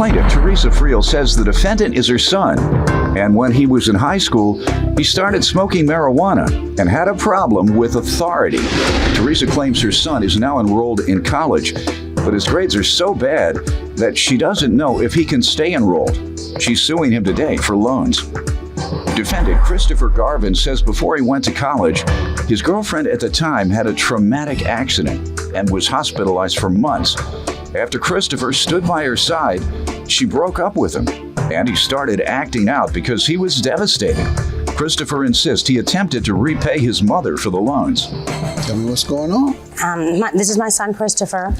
Plaintiff Teresa Friel says the defendant is her son, and when he was in high school, he started smoking marijuana and had a problem with authority. Teresa claims her son is now enrolled in college, but his grades are so bad that she doesn't know if he can stay enrolled. She's suing him today for loans. Defendant Christopher Garvin says before he went to college, his girlfriend at the time had a traumatic accident and was hospitalized for months. After Christopher stood by her side, she broke up with him, and he started acting out because he was devastated. Christopher insists he attempted to repay his mother for the loans. Tell me what's going on. This is my son, Christopher.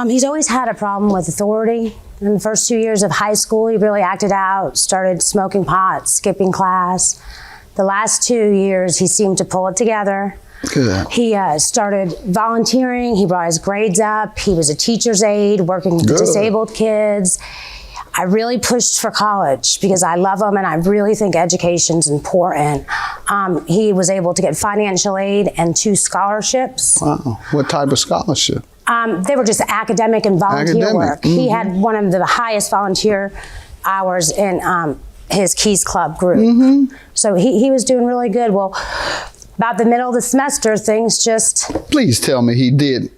He's always had a problem with authority. In the first 2 years of high school, he really acted out, started smoking pot, skipping class. The last 2 years, he seemed to pull it together. Good. He started volunteering. He brought his grades up. He was a teacher's aide, working with disabled kids. I really pushed for college because I love him and I really think education's important. He was able to get financial aid and 2 scholarships. Wow. What type of scholarship? They were just academic and volunteer work. Mm-hmm. He had one of the highest volunteer hours in his Keys Club group. Mm-hmm. So he was doing really good. Well, about the middle of the semester, things just... Please tell me he did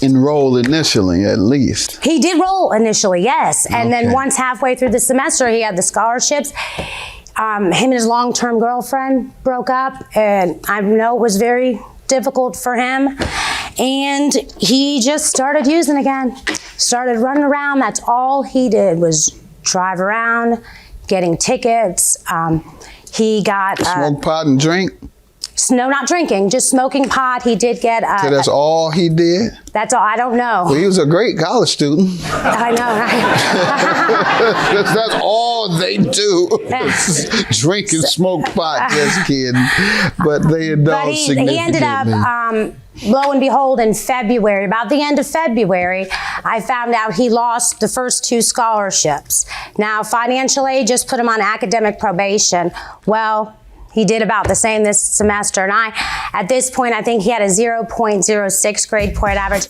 enroll initially, at least. He did roll initially, yes. And then once halfway through the semester, he had the scholarships. Him and his long-term girlfriend broke up, and I know it was very difficult for him. And he just started using again, started running around. That's all he did was drive around, getting tickets. He got... Smoke pot and drink? No, not drinking, just smoking pot. He did get... So that's all he did? That's all. I don't know. Well, he was a great college student. I know, right? That's all they do. Drink and smoke pot, just kidding. But they indulge significantly. He ended up, lo and behold, in February, about the end of February, I found out he lost the first 2 scholarships. Now, financial aid just put him on academic probation. Well, he did about the same this semester, and at this point, I think he had a 0.06 grade point average.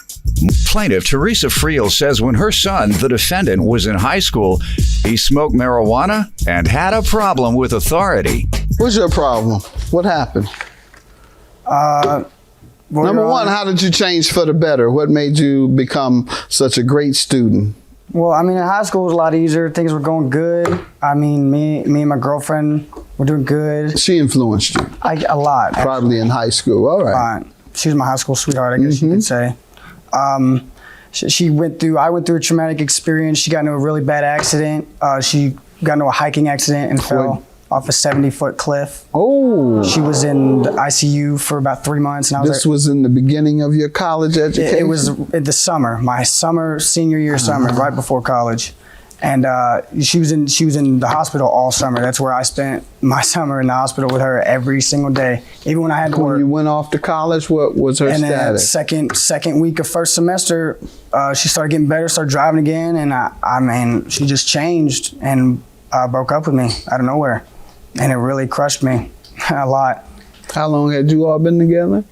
Plaintiff Teresa Friel says when her son, the defendant, was in high school, he smoked marijuana and had a problem with authority. What's your problem? What happened? Number one, how did you change for the better? What made you become such a great student? Well, I mean, in high school it was a lot easier. Things were going good. I mean, me and my girlfriend were doing good. She influenced you? A lot. Probably in high school. All right. She was my high school sweetheart, I guess you could say. I went through a traumatic experience. She got into a really bad accident. She got into a hiking accident and fell off a 70-foot cliff. Oh. She was in the ICU for about 3 months. And this was in the beginning of your college education? It was in the summer, my senior year summer, right before college. And she was in the hospital all summer. That's where I spent my summer, in the hospital with her every single day, even when I had to work. When you went off to college, what was her status? And then second week of first semester, she started getting better, started driving again, and I mean, she just changed and broke up with me out of nowhere. And it really crushed me a lot. How long had you all been together?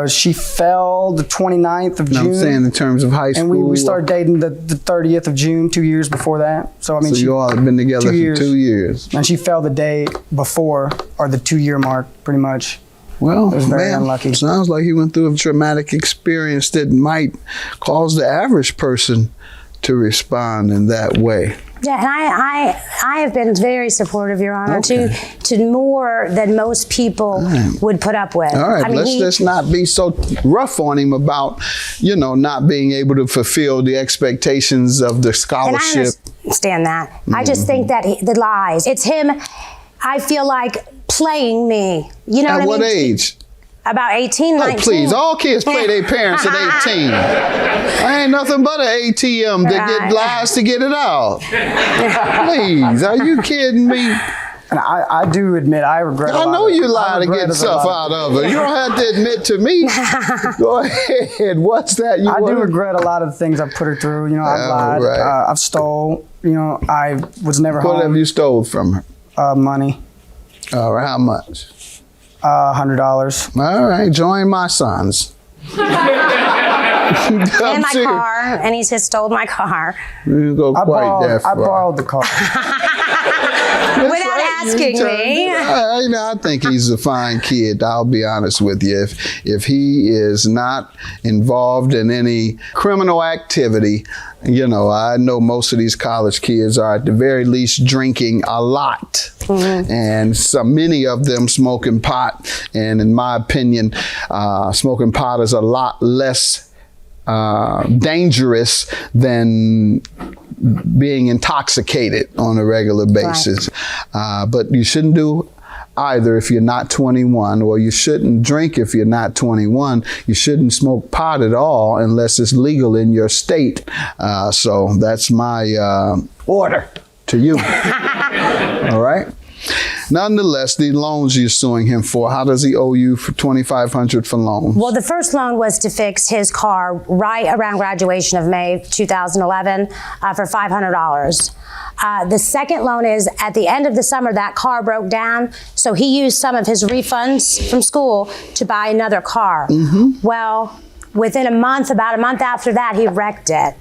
She fell the 29th of June. I'm saying in terms of high school. And we started dating the 30th of June, 2 years before that. So I mean, you all have been together for 2 years. And she fell the day before, or the 2-year mark, pretty much. Well, it was very unlucky. Sounds like you went through a traumatic experience that might cause the average person to respond in that way. Yeah, and I have been very supportive, Your Honor, to more than most people would put up with. All right, let's just not be so rough on him about, not being able to fulfill the expectations of the scholarship. And I understand that. I just think that the lies. It's him, I feel like, playing me. You know what I mean? At what age? About 18, 19. Oh, please. All kids play their parents at 18. I ain't nothing but an ATM to get lies to get it out. Please, are you kidding me? And I do admit I regret a lot. I know you lie to get stuff out of it. You don't have to admit to me. Go ahead. What's that? I do regret a lot of the things I've put her through. I've lied. Right. I've stole. I was never home. What have you stole from her? Money. All right. How much? $100. All right. Join my sons. and my car, and he's just stole my car. You go quite that far. I borrowed the car. Without asking me. I think he's a fine kid. I'll be honest with you. If he is not involved in any criminal activity, I know most of these college kids are at the very least drinking a lot. And many of them smoking pot. And in my opinion, smoking pot is a lot less dangerous than being intoxicated on a regular basis. Right. But you shouldn't do either if you're not 21, or you shouldn't drink if you're not 21. You shouldn't smoke pot at all unless it's legal in your state. So that's my order to you. All right? Nonetheless, the loans you're suing him for, how does he owe you for $2,500 for loans? Well, the first loan was to fix his car right around graduation of May 2011 for $500. The second loan is at the end of the summer, that car broke down, so he used some of his refunds from school to buy another car. Well, within about a month after that, he wrecked it.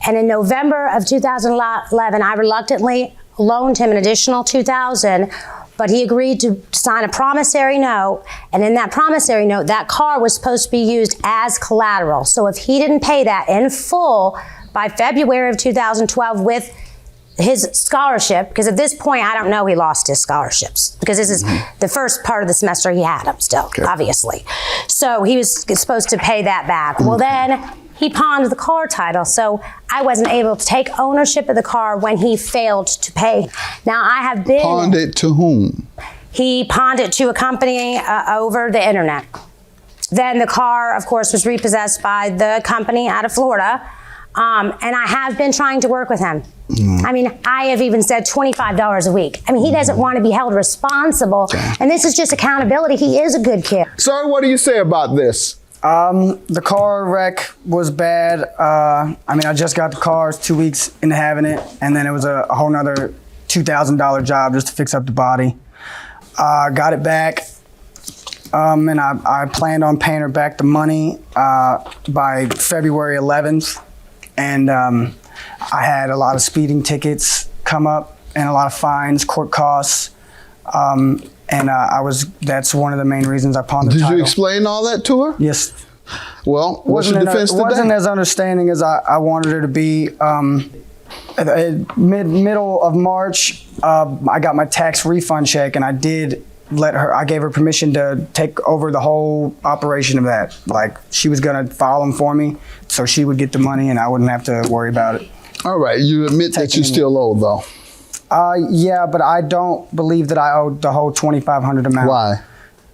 And in November of 2011, I reluctantly loaned him an additional $2,000, but he agreed to sign a promissory note, and in that promissory note, that car was supposed to be used as collateral. So if he didn't pay that in full by February of 2012 with his scholarship, because at this point, I don't know he lost his scholarships, because this is the first part of the semester he had them still, obviously. So he was supposed to pay that back. Well, then he pawned the car title, so I wasn't able to take ownership of the car when he failed to pay. Now, I have been... Pawned it to whom? He pawned it to a company over the internet. Then the car, of course, was repossessed by the company out of Florida, and I have been trying to work with him. I mean, I have even said $25 a week. I mean, he doesn't want to be held responsible, and this is just accountability. He is a good kid. Sir, what do you say about this? The car wreck was bad. I just got the car, it's 2 weeks into having it, and then it was a whole nother $2,000 job just to fix up the body. Got it back, and I planned on paying her back the money by February 11th, and I had a lot of speeding tickets come up and a lot of fines, court costs. And that's one of the main reasons I pawned the title. Did you explain all that to her? Yes. Well, what's your defense today? It wasn't as understanding as I wanted her to be. Middle of March, I got my tax refund check, and I gave her permission to take over the whole operation of that. Like, she was gonna file them for me, so she would get the money and I wouldn't have to worry about it. All right, you admit that you still owe, though? Yeah, but I don't believe that I owed the whole $2,500 amount. Why?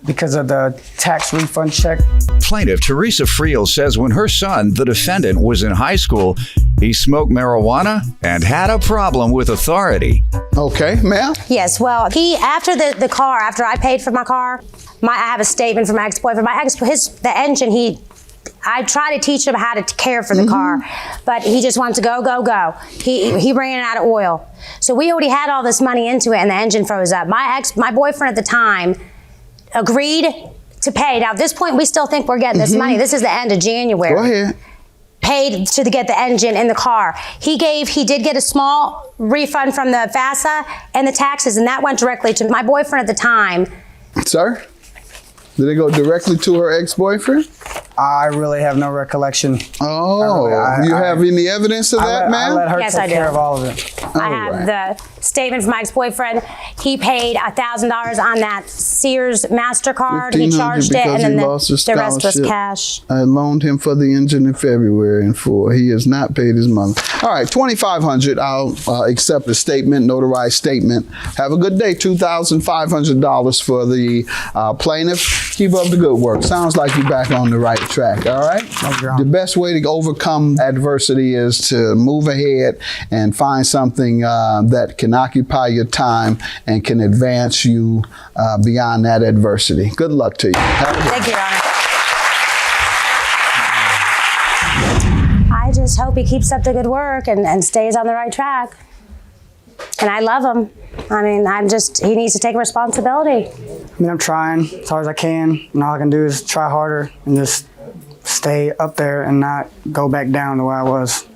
Because of the tax refund check. Plaintiff Teresa Friel says when her son, the defendant, was in high school, he smoked marijuana and had a problem with authority. Okay, ma'am? Yes, well, after I paid for my car, I have a statement from my ex-boyfriend. The engine, I try to teach him how to care for the car, but he just wants to go, go, go. He ran out of oil. So we already had all this money into it, and the engine froze up. My boyfriend at the time agreed to pay. Now, at this point, we still think we're getting this money. This is the end of January. Go ahead. Paid to get the engine in the car. He did get a small refund from the FAFSA and the taxes, and that went directly to my boyfriend at the time. Sir? Did it go directly to her ex-boyfriend? I really have no recollection. Oh, you have any evidence of that, ma'am? I let her Yes, take I do. care of all of it. I have the statement from my ex-boyfriend. He paid $1,000 on that Sears MasterCard. He charged it, and then the rest was cash. I loaned him for the engine in February in full. He has not paid his money. All right, $2,500. I'll accept the statement, notarized statement. Have a good day. $2,500 for the plaintiff. Keep up the good work. Sounds like you're back on the right track. All right. The best way to overcome adversity is to move ahead and find something that can occupy your time and can advance you beyond that adversity. Good luck to you. Thank you, Your Honor. I just hope he keeps up the good work and stays on the right track. And I love him. I mean, he needs to take responsibility. I mean, I'm trying as hard as I can, and all I can do is try harder and just stay up there and not go back down to where I was.